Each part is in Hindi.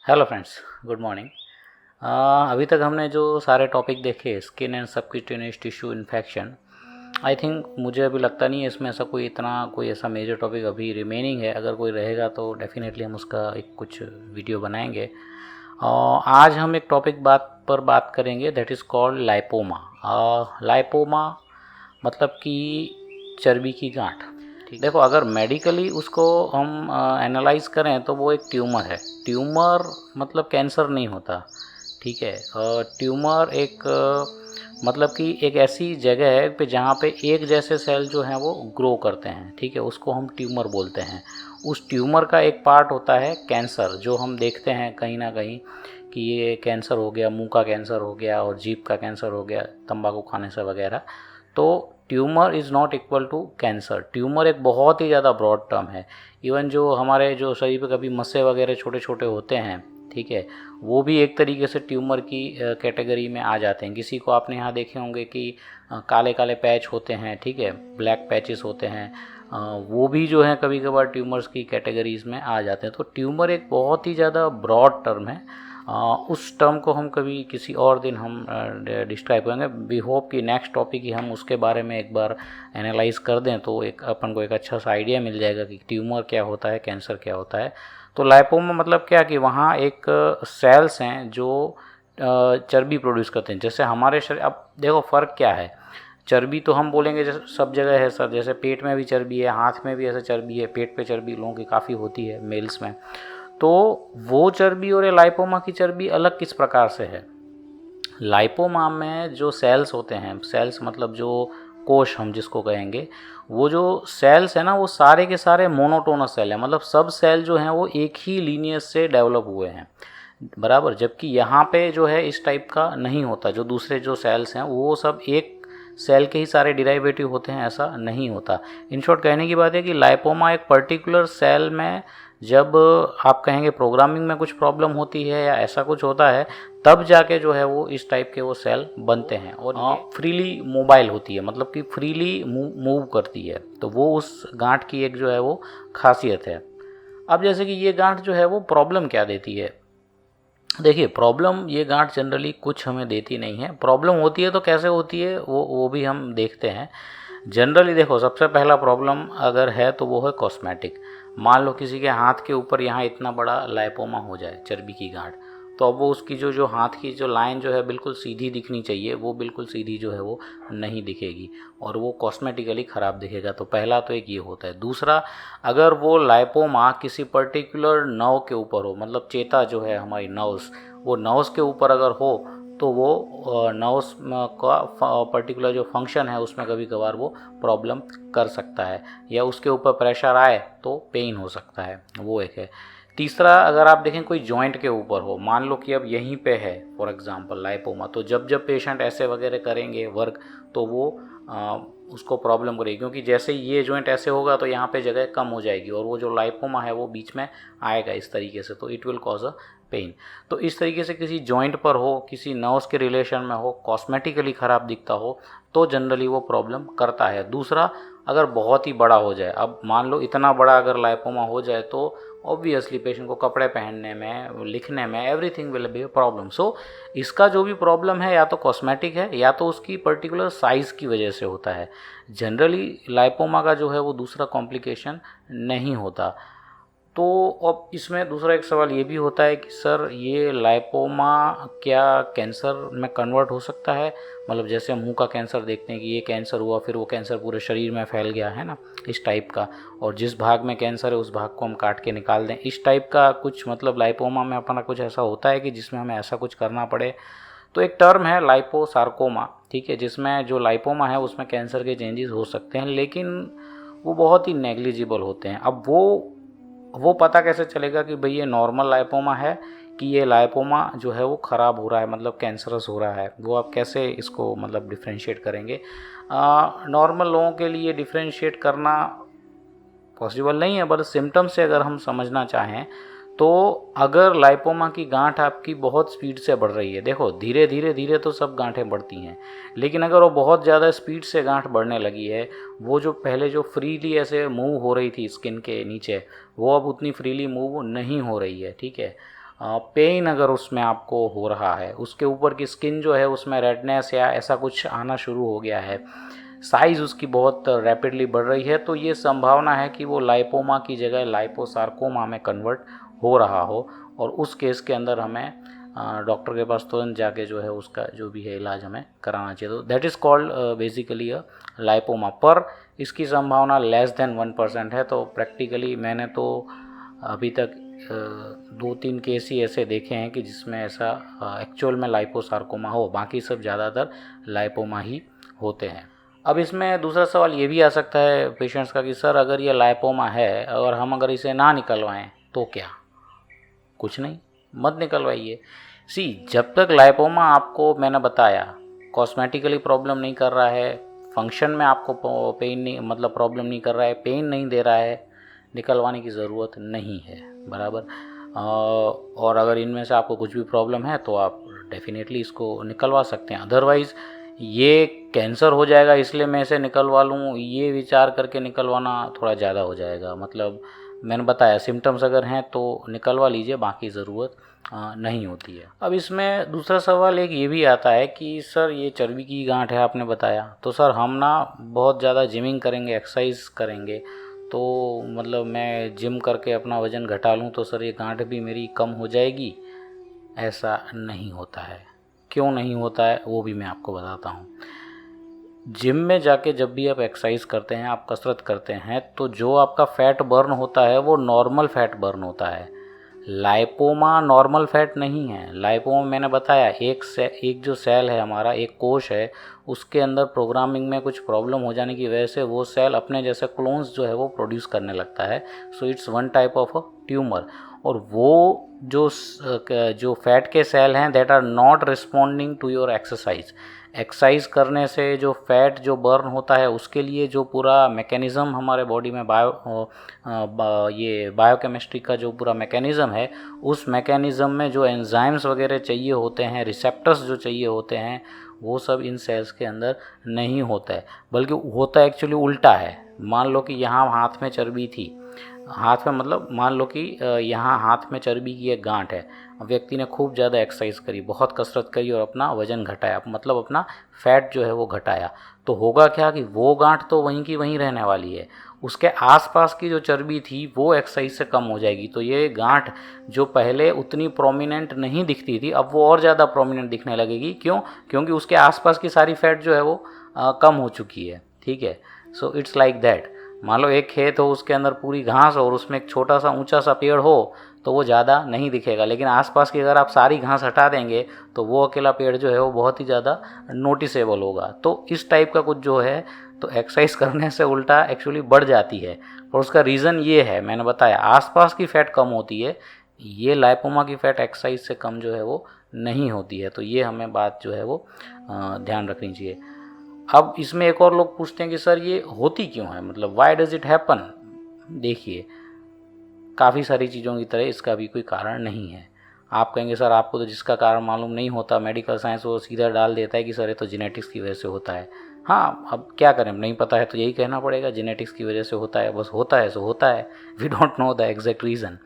Hello friends, good morning. अभी तक हमने जो सारे टॉपिक देखे, skin and subcutaneous tissue infection, I think मुझे अभी लगता नहीं है इसमें ऐसा कोई ऐसा मेजर टॉपिक अभी रिमेनिंग है। अगर कोई रहेगा तो डेफिनेटली हम उसका एक कुछ वीडियो बनाएंगे। आज हम एक टॉपिक बात करेंगे, that is called lipoma. Lipoma मतलब कि चर्बी की गांठ। ठीक, देखो अगर मेडिकली उसको हम एनालाइज करें तो वो एक ट्यूमर है। ट्यूमर मतलब कैंसर नहीं होता, ठीक है। ट्यूमर एक मतलब कि एक ऐसी जगह है पे जहाँ पे एक जैसे सेल जो हैं वो ग्रो करते हैं, ठीक है, उसको हम ट्यूमर बोलते हैं। उस ट्यूमर का एक पार्ट होता है कैंसर, जो हम देखते हैं कहीं ना कहीं कि ये कैंसर हो गया, मुंह का कैंसर हो गया और जीभ का कैंसर हो गया तंबाकू खाने से वगैरह। तो tumour is not equal to cancer. Tumour एक बहुत ही ज़्यादा ब्रॉड टर्म है। इवन जो हमारे जो शरीर पे कभी मस्से वगैरह छोटे छोटे होते हैं, ठीक है, वो भी एक तरीके से ट्यूमर की कैटेगरी में आ जाते हैं। किसी को आपने यहाँ देखे होंगे कि काले काले पैच होते हैं, ठीक है, ब्लैक पैचेस होते हैं, वो भी जो है कभी कभार ट्यूमर्स की कैटेगरीज में आ जाते हैं। तो ट्यूमर एक बहुत ही ज़्यादा ब्रॉड टर्म है। उस टर्म को हम कभी किसी और दिन हम डिस्क्राइब करेंगे। वी होप कि नेक्स्ट टॉपिक ही हम उसके बारे में एक बार एनालाइज कर दें तो एक अपन को एक अच्छा सा आइडिया मिल जाएगा कि ट्यूमर क्या होता है, कैंसर क्या होता है। तो लाइपोमा मतलब क्या कि वहाँ एक सेल्स हैं जो चर्बी प्रोड्यूस करते हैं। जैसे हमारे शरीर, अब देखो फ़र्क क्या है। चर्बी तो हम बोलेंगे जैसे सब जगह है सर, जैसे पेट में भी चर्बी है, हाथ में भी ऐसे चर्बी है, पेट पे चर्बी लोगों की काफ़ी होती है मेल्स में। तो वो चर्बी और ये लाइपोमा की चर्बी अलग किस प्रकार से है। लाइपोमा में जो सेल्स होते हैं, सेल्स मतलब जो कोश हम जिसको कहेंगे, वो जो सेल्स है ना वो सारे के सारे मोनोटोनस सेल हैं। मतलब सब सेल जो हैं वो एक ही लीनियस से डेवलप हुए हैं, बराबर। जबकि यहाँ पे जो है इस टाइप का नहीं होता। जो दूसरे जो सेल्स हैं वो सब एक सेल के ही सारे डिराइवेटिव होते हैं, ऐसा नहीं होता। इन शॉर्ट कहने की बात है कि लाइपोमा एक पर्टिकुलर सेल में जब आप कहेंगे प्रोग्रामिंग में कुछ प्रॉब्लम होती है या ऐसा कुछ होता है, तब जाके जो है वो इस टाइप के वो सेल बनते हैं और फ्रीली मोबाइल होती है, मतलब कि फ्रीली मूव करती है। तो वो उस गांठ की एक जो है वो खासियत है। अब जैसे कि ये गांठ जो है वो प्रॉब्लम क्या देती है। देखिए, प्रॉब्लम ये गांठ जनरली कुछ हमें देती नहीं है। प्रॉब्लम होती है तो कैसे होती है वो भी हम देखते हैं। जनरली देखो, सबसे पहला प्रॉब्लम अगर है तो वो है कॉस्मेटिक। मान लो किसी के हाथ के ऊपर यहाँ इतना बड़ा लाइपोमा हो जाए, चर्बी की गांठ, तो अब वो उसकी जो हाथ की जो लाइन जो है बिल्कुल सीधी दिखनी चाहिए, वो बिल्कुल सीधी जो है वो नहीं दिखेगी और वो कॉस्मेटिकली ख़राब दिखेगा। तो पहला तो एक ये होता है। दूसरा, अगर वो लाइपोमा किसी पर्टिकुलर नर्व के ऊपर हो, मतलब चेता जो है हमारी नर्व्स, वो नर्व्स के ऊपर अगर हो तो वो नर्व्स का पर्टिकुलर जो फंक्शन है उसमें कभी कभार वो प्रॉब्लम कर सकता है, या उसके ऊपर प्रेशर आए तो पेन हो सकता है, वो एक है। तीसरा, अगर आप देखें कोई जॉइंट के ऊपर हो, मान लो कि अब यहीं पे है फॉर एग्जांपल लाइपोमा, तो जब जब पेशेंट ऐसे वगैरह करेंगे वर्क तो वो उसको प्रॉब्लम करेगी, क्योंकि जैसे ही ये जॉइंट ऐसे होगा तो यहाँ पे जगह कम हो जाएगी और वो जो लाइपोमा है वो बीच में आएगा इस तरीके से, तो it will cause a pain. तो इस तरीके से किसी जॉइंट पर हो, किसी नर्व्स के रिलेशन में हो, कॉस्मेटिकली ख़राब दिखता हो तो जनरली वो प्रॉब्लम करता है। दूसरा, अगर बहुत ही बड़ा हो जाए, अब मान लो इतना बड़ा अगर लाइपोमा हो जाए तो ऑब्वियसली पेशेंट को कपड़े पहनने में, लिखने में, everything will be a problem. So इसका जो भी प्रॉब्लम है या तो कॉस्मेटिक है या तो उसकी पर्टिकुलर साइज़ की वजह से होता है। जनरली लाइपोमा का जो है वो दूसरा कॉम्प्लिकेशन नहीं होता। तो अब इसमें दूसरा एक सवाल ये भी होता है कि सर ये लाइपोमा क्या कैंसर में कन्वर्ट हो सकता है। मतलब जैसे मुंह का कैंसर देखते हैं कि ये कैंसर हुआ, फिर वो कैंसर पूरे शरीर में फैल गया है ना, इस टाइप का, और जिस भाग में कैंसर है उस भाग को हम काट के निकाल दें, इस टाइप का कुछ, मतलब लाइपोमा में अपना कुछ ऐसा होता है कि जिसमें हमें ऐसा कुछ करना पड़े। तो एक टर्म है लाइपोसार्कोमा, ठीक है, जिसमें जो लाइपोमा है उसमें कैंसर के चेंजेस हो सकते हैं, लेकिन वो बहुत ही नेग्लिजिबल होते हैं। अब वो पता कैसे चलेगा कि भाई ये नॉर्मल लाइपोमा है कि ये लाइपोमा जो है वो ख़राब हो रहा है, मतलब कैंसरस हो रहा है, वो आप कैसे इसको मतलब डिफ्रेंशिएट करेंगे। नॉर्मल लोगों के लिए डिफ्रेंशिएट करना पॉसिबल नहीं है, बट सिम्टम्स से अगर हम समझना चाहें तो अगर लाइपोमा की गांठ आपकी बहुत स्पीड से बढ़ रही है, देखो धीरे धीरे धीरे तो सब गांठें बढ़ती हैं, लेकिन अगर वो बहुत ज़्यादा स्पीड से गांठ बढ़ने लगी है, वो जो पहले जो फ्रीली ऐसे मूव हो रही थी स्किन के नीचे, वो अब उतनी फ्रीली मूव नहीं हो रही है, ठीक है। पेन अगर उसमें आपको हो रहा है, उसके ऊपर की स्किन जो है उसमें रेडनेस या ऐसा कुछ आना शुरू हो गया है, साइज़ उसकी बहुत रैपिडली बढ़ रही है, तो ये संभावना है कि वो लाइपोमा की जगह लाइपोसार्कोमा में कन्वर्ट हो रहा हो, और उस केस के अंदर हमें डॉक्टर के पास तुरंत जाके जो है उसका जो भी है इलाज हमें कराना चाहिए। तो that is called basically a lipoma. पर इसकी संभावना लेस देन 1% है। तो प्रैक्टिकली मैंने तो अभी तक 2-3 केस ही ऐसे देखे हैं कि जिसमें ऐसा एक्चुअल में लाइपोसार्कोमा हो, बाकी सब ज़्यादातर लाइपोमा ही होते हैं। अब इसमें दूसरा सवाल ये भी आ सकता है पेशेंट्स का कि सर अगर ये लाइपोमा है और हम अगर इसे ना निकलवाएं तो क्या? कुछ नहीं, मत निकलवाइए। जब तक लाइपोमा आपको मैंने बताया कॉस्मेटिकली प्रॉब्लम नहीं कर रहा है, फंक्शन में आपको पेन नहीं मतलब प्रॉब्लम नहीं कर रहा है, पेन नहीं दे रहा है, निकलवाने की ज़रूरत नहीं है, बराबर। और अगर इनमें से आपको कुछ भी प्रॉब्लम है तो आप डेफिनेटली इसको निकलवा सकते हैं। अदरवाइज़ ये कैंसर हो जाएगा इसलिए मैं इसे निकलवा लूँ, ये विचार करके निकलवाना थोड़ा ज़्यादा हो जाएगा। मतलब मैंने बताया सिम्टम्स अगर हैं तो निकलवा लीजिए, बाकी ज़रूरत नहीं होती है। अब इसमें दूसरा सवाल एक ये भी आता है कि सर ये चर्बी की गांठ है आपने बताया, तो सर हम ना बहुत ज़्यादा जिमिंग करेंगे, एक्सरसाइज करेंगे, तो मतलब मैं जिम करके अपना वज़न घटा लूँ तो सर ये गांठ भी मेरी कम हो जाएगी? ऐसा नहीं होता है। क्यों नहीं होता है वो भी मैं आपको बताता हूँ। जिम में जाके जब भी आप एक्सरसाइज करते हैं, आप कसरत करते हैं, तो जो आपका फैट बर्न होता है वो नॉर्मल फैट बर्न होता है। लाइपोमा नॉर्मल फैट नहीं है। लाइपोमा मैंने बताया एक जो सेल है हमारा, एक कोश है, उसके अंदर प्रोग्रामिंग में कुछ प्रॉब्लम हो जाने की वजह से वो सेल अपने जैसे क्लोन्स जो है वो प्रोड्यूस करने लगता है। So it's one type of a tumour. और वो जो फैट के सेल हैं that are not responding to your exercise. Exercise करने से जो फैट जो बर्न होता है उसके लिए जो पूरा मैकेनिज़्म हमारे बॉडी में ये बायोकेमिस्ट्री का जो पूरा मैकेनिज़्म है, उस मैकेनिज़्म में जो एंजाइम्स वगैरह चाहिए होते हैं, रिसेप्टर्स जो चाहिए होते हैं, वो सब इन सेल्स के अंदर नहीं होता है, बल्कि होता एक्चुअली उल्टा है। मान लो कि यहाँ हाथ में चर्बी थी, हाथ में मतलब मान लो कि यहाँ हाथ में चर्बी की एक गांठ है, व्यक्ति ने खूब ज़्यादा एक्सरसाइज करी, बहुत कसरत करी और अपना वज़न घटाया, मतलब अपना फैट जो है वो घटाया, तो होगा क्या कि वो गांठ तो वहीं की वहीं रहने वाली है, उसके आसपास की जो चर्बी थी वो एक्सरसाइज से कम हो जाएगी। तो ये गांठ जो पहले उतनी प्रोमिनेंट नहीं दिखती थी, अब वो और ज़्यादा प्रोमिनेंट दिखने लगेगी। क्यों? क्योंकि उसके आसपास की सारी फैट जो है वो कम हो चुकी है। ठीक है, सो इट्स लाइक दैट। मान लो एक खेत हो, उसके अंदर पूरी घास हो और उसमें एक छोटा सा ऊंचा सा पेड़ हो, तो वो ज़्यादा नहीं दिखेगा, लेकिन आसपास की अगर आप सारी घास हटा देंगे तो वो अकेला पेड़ जो है वो बहुत ही ज़्यादा नोटिसेबल होगा। तो इस टाइप का कुछ जो है, तो एक्सरसाइज करने से उल्टा एक्चुअली बढ़ जाती है, और उसका रीज़न ये है, मैंने बताया आसपास की फ़ैट कम होती है, ये लाइपोमा की फ़ैट एक्सरसाइज से कम जो है वो नहीं होती है। तो ये हमें बात जो है वो ध्यान रखनी चाहिए। अब इसमें एक और लोग पूछते हैं कि सर ये होती क्यों है, मतलब वाई डज़ इट हैपन। देखिए, काफ़ी सारी चीज़ों की तरह इसका भी कोई कारण नहीं है। आप कहेंगे सर आपको तो जिसका कारण मालूम नहीं होता, मेडिकल साइंस वो सीधा डाल देता है कि सर ये तो जेनेटिक्स की वजह से होता है। हाँ, अब क्या करें, नहीं पता है तो यही कहना पड़ेगा, जेनेटिक्स की वजह से होता है, बस होता है सो होता है, we don't know the exact reason.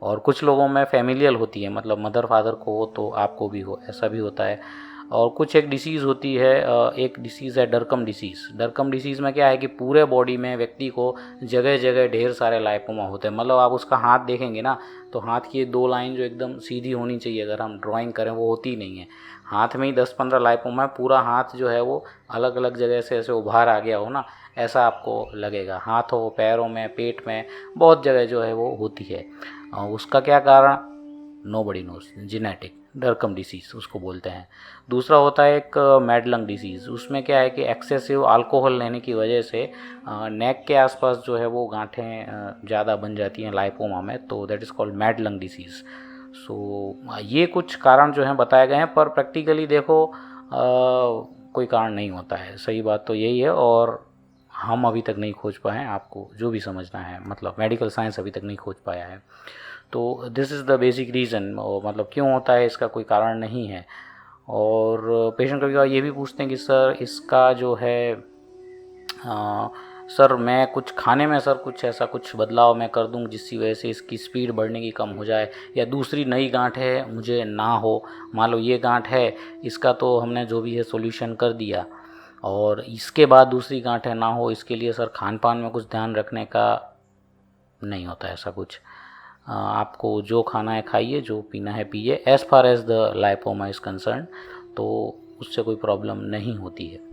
और कुछ लोगों में फैमिलियल होती है, मतलब मदर फादर को हो तो आपको भी हो, ऐसा भी होता है। और कुछ एक डिसीज़ होती है, एक डिसीज़ है डरकम डिसीज़। डरकम डिसीज़ में क्या है कि पूरे बॉडी में व्यक्ति को जगह जगह ढेर सारे लाइपोमा होते हैं। मतलब आप उसका हाथ देखेंगे ना, तो हाथ की 2 लाइन जो एकदम सीधी होनी चाहिए अगर हम ड्राइंग करें, वो होती नहीं है। हाथ में ही 10-15 लाइपोमा है, पूरा हाथ जो है वो अलग अलग जगह से ऐसे उभार आ गया हो ना, ऐसा आपको लगेगा। हाथों, पैरों में, पेट में, बहुत जगह जो है वो होती है। उसका क्या कारण, नोबडी नोज। जेनेटिक डरकम डिसीज़ उसको बोलते हैं। दूसरा होता है एक मैडलंग डिसीज़। उसमें क्या है कि एक्सेसिव अल्कोहल लेने की वजह से नेक के आसपास जो है वो गांठें ज़्यादा बन जाती हैं लाइपोमा में, तो दैट इज़ कॉल्ड मैडलंग डिसीज़। सो ये कुछ कारण जो हैं बताए गए हैं, पर प्रैक्टिकली देखो कोई कारण नहीं होता है। सही बात तो यही है, और हम अभी तक नहीं खोज पाए हैं, आपको जो भी समझना है, मतलब मेडिकल साइंस अभी तक नहीं खोज पाया है। तो this is the basic reason, मतलब क्यों होता है इसका कोई कारण नहीं है। और पेशेंट कभी कभार ये भी पूछते हैं कि सर इसका जो है सर मैं कुछ खाने में सर कुछ ऐसा कुछ बदलाव मैं कर दूं जिसकी वजह से इसकी स्पीड बढ़ने की कम हो जाए, या दूसरी नई गांठ है मुझे ना हो। मान लो ये गांठ है, इसका तो हमने जो भी है सॉल्यूशन कर दिया, और इसके बाद दूसरी गांठें ना हो, इसके लिए सर खान पान में कुछ ध्यान रखने का नहीं होता ऐसा कुछ। आपको जो खाना है खाइए, जो पीना है पिए, as far as the lipoma is concern, तो उससे कोई प्रॉब्लम नहीं होती है।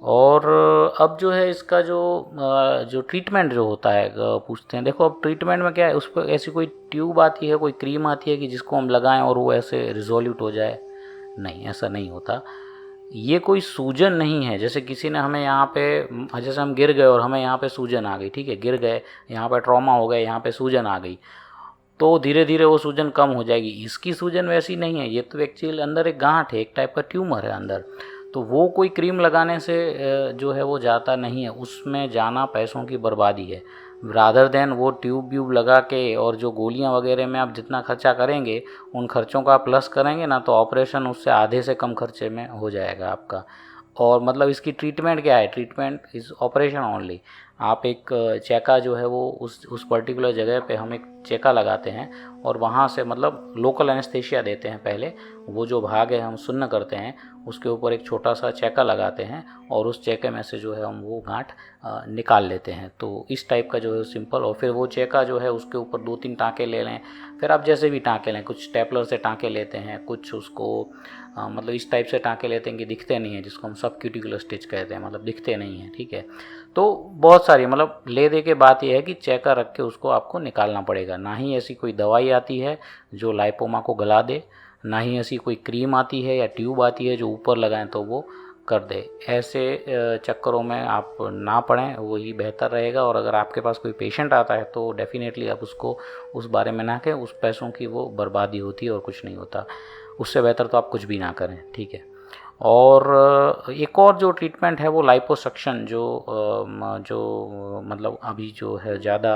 और अब जो है इसका जो ट्रीटमेंट जो होता है पूछते हैं, देखो अब ट्रीटमेंट में क्या है, उस पर ऐसी कोई ट्यूब आती है, कोई क्रीम आती है कि जिसको हम लगाएं और वो ऐसे रिजोल्यूट हो जाए, नहीं, ऐसा नहीं होता। ये कोई सूजन नहीं है, जैसे किसी ने हमें यहाँ पे, जैसे हम गिर गए और हमें यहाँ पे सूजन आ गई, ठीक है, गिर गए, यहाँ पे ट्रॉमा हो गया, यहाँ पे सूजन आ गई, तो धीरे धीरे वो सूजन कम हो जाएगी। इसकी सूजन वैसी नहीं है, ये तो एक्चुअली अंदर एक गांठ है, एक टाइप का ट्यूमर है अंदर, तो वो कोई क्रीम लगाने से जो है वो जाता नहीं है, उसमें जाना पैसों की बर्बादी है। रादर देन वो ट्यूब व्यूब लगा के और जो गोलियां वगैरह में आप जितना खर्चा करेंगे, उन खर्चों का प्लस करेंगे ना, तो ऑपरेशन उससे आधे से कम खर्चे में हो जाएगा आपका। और मतलब इसकी ट्रीटमेंट क्या है, ट्रीटमेंट इज़ ऑपरेशन ओनली। आप एक चेका जो है वो उस पर्टिकुलर जगह पे हम एक चेका लगाते हैं, और वहाँ से मतलब लोकल एनेस्थेशिया देते हैं पहले, वो जो भाग है हम सुन्न करते हैं, उसके ऊपर एक छोटा सा चेका लगाते हैं, और उस चेके में से जो है हम वो गांठ निकाल लेते हैं। तो इस टाइप का जो है सिंपल, और फिर वो चेका जो है उसके ऊपर 2-3 टाँके ले लें, फिर आप जैसे भी टाँके लें, कुछ स्टेपलर से टाँके लेते हैं, कुछ उसको मतलब इस टाइप से टाँके लेते हैं कि दिखते नहीं हैं, जिसको हम सबक्यूटिकुलर स्टिच कहते हैं, मतलब दिखते नहीं हैं, ठीक है। तो बहुत सारी मतलब ले दे के बात यह है कि चेका रख के उसको आपको निकालना पड़ेगा। ना ही ऐसी कोई दवाई आती है जो लाइपोमा को गला दे, ना ही ऐसी कोई क्रीम आती है या ट्यूब आती है जो ऊपर लगाएं तो वो कर दे। ऐसे चक्करों में आप ना पड़ें, वही बेहतर रहेगा। और अगर आपके पास कोई पेशेंट आता है तो डेफिनेटली आप उसको उस बारे में ना कहें, उस पैसों की वो बर्बादी होती है और कुछ नहीं होता। उससे बेहतर तो आप कुछ भी ना करें, ठीक है। और एक और जो ट्रीटमेंट है वो लाइपोसक्शन, जो मतलब अभी जो है ज़्यादा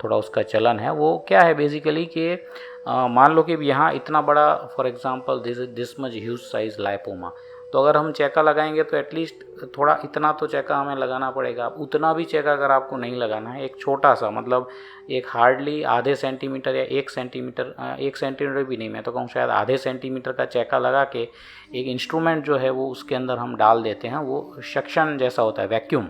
थोड़ा उसका चलन है, वो क्या है बेसिकली कि मान लो कि यहाँ इतना बड़ा, for example this much huge size lipoma, तो अगर हम चेका लगाएंगे तो एटलीस्ट थोड़ा इतना तो चेका हमें लगाना पड़ेगा। उतना भी चेका अगर आपको नहीं लगाना है, एक छोटा सा मतलब एक हार्डली आधे सेंटीमीटर या 1 सेंटीमीटर, 1 सेंटीमीटर भी नहीं, मैं तो कहूँ शायद आधे सेंटीमीटर का चेका लगा के एक इंस्ट्रूमेंट जो है वो उसके अंदर हम डाल देते हैं। वो सक्शन जैसा होता है, वैक्यूम,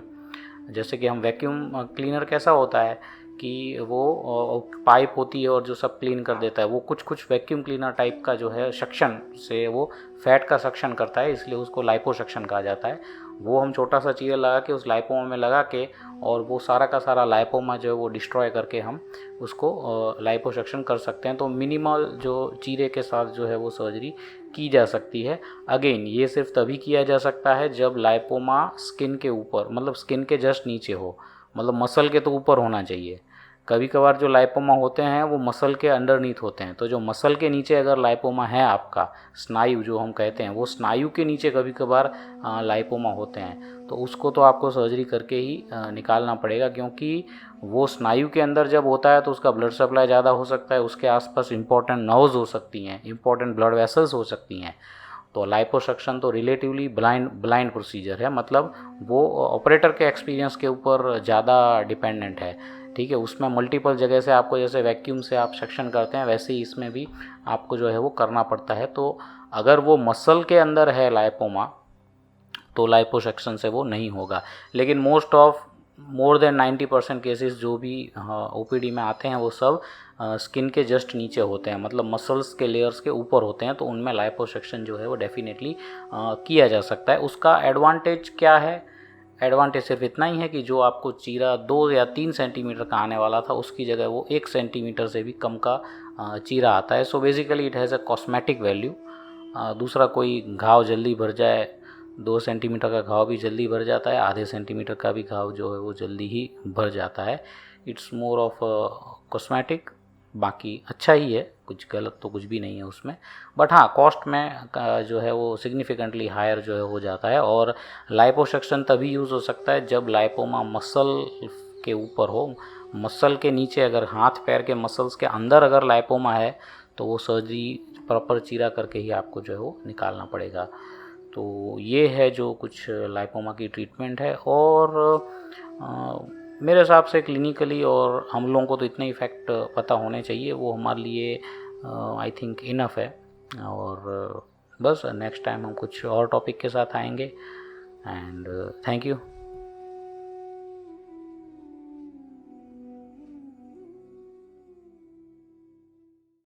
जैसे कि हम वैक्यूम क्लीनर कैसा होता है कि वो पाइप होती है और जो सब क्लीन कर देता है, वो कुछ वैक्यूम क्लीनर टाइप का जो है सक्शन से वो फैट का सक्शन करता है, इसलिए उसको लाइपोसक्शन कहा जाता है। वो हम छोटा सा चीरा लगा के उस लाइपोमा में लगा के, और वो सारा का सारा लाइपोमा जो है वो डिस्ट्रॉय करके हम उसको लाइपोसक्शन कर सकते हैं। तो मिनिमल जो चीरे के साथ जो है वो सर्जरी की जा सकती है। अगेन ये सिर्फ तभी किया जा सकता है जब लाइपोमा स्किन के ऊपर, मतलब स्किन के जस्ट नीचे हो, मतलब मसल के तो ऊपर होना चाहिए। कभी कभार जो लाइपोमा होते हैं वो मसल के अंडरनीथ होते हैं, तो जो मसल के नीचे अगर लाइपोमा है आपका, स्नायु जो हम कहते हैं, वो स्नायु के नीचे कभी कभार लाइपोमा होते हैं, तो उसको तो आपको सर्जरी करके ही निकालना पड़ेगा, क्योंकि वो स्नायु के अंदर जब होता है तो उसका ब्लड सप्लाई ज़्यादा हो सकता है, उसके आसपास इंपॉर्टेंट नर्व्स हो सकती हैं, इंपॉर्टेंट ब्लड वेसल्स हो सकती हैं। तो लाइपोसक्शन तो रिलेटिवली ब्लाइंड प्रोसीजर है, मतलब वो ऑपरेटर के एक्सपीरियंस के ऊपर ज़्यादा डिपेंडेंट है, ठीक है। उसमें मल्टीपल जगह से आपको, जैसे वैक्यूम से आप सक्शन करते हैं, वैसे ही इसमें भी आपको जो है वो करना पड़ता है। तो अगर वो मसल के अंदर है लाइपोमा तो लाइपोसक्शन से वो नहीं होगा। लेकिन मोर देन 90% केसेस जो भी ओपीडी में आते हैं वो सब स्किन के जस्ट नीचे होते हैं, मतलब मसल्स के लेयर्स के ऊपर होते हैं, तो उनमें लाइपोसक्शन जो है वो डेफिनेटली किया जा सकता है। उसका एडवांटेज क्या है? एडवांटेज सिर्फ इतना ही है कि जो आपको चीरा 2 या 3 सेंटीमीटर का आने वाला था, उसकी जगह वो 1 सेंटीमीटर से भी कम का चीरा आता है। So basically it has a cosmetic value. दूसरा, कोई घाव जल्दी भर जाए, 2 सेंटीमीटर का घाव भी जल्दी भर जाता है, आधे सेंटीमीटर का भी घाव जो है वो जल्दी ही भर जाता है। इट्स मोर ऑफ कॉस्मेटिक, बाकी अच्छा ही है, कुछ गलत तो कुछ भी नहीं है उसमें। बट हाँ, कॉस्ट में जो है वो सिग्निफिकेंटली हायर जो है हो जाता है। और लाइपोसक्शन तभी यूज़ हो सकता है जब लाइपोमा मसल के ऊपर हो। मसल के नीचे, अगर हाथ पैर के मसल्स के अंदर अगर लाइपोमा है तो वो सर्जरी प्रॉपर चीरा करके ही आपको जो है वो निकालना पड़ेगा। तो ये है जो कुछ लाइपोमा की ट्रीटमेंट है। और मेरे हिसाब से क्लिनिकली और हम लोगों को तो इतने इफ़ेक्ट पता होने चाहिए, वो हमारे लिए आई थिंक इनफ है। और बस नेक्स्ट टाइम हम कुछ और टॉपिक के साथ आएंगे। And thank you.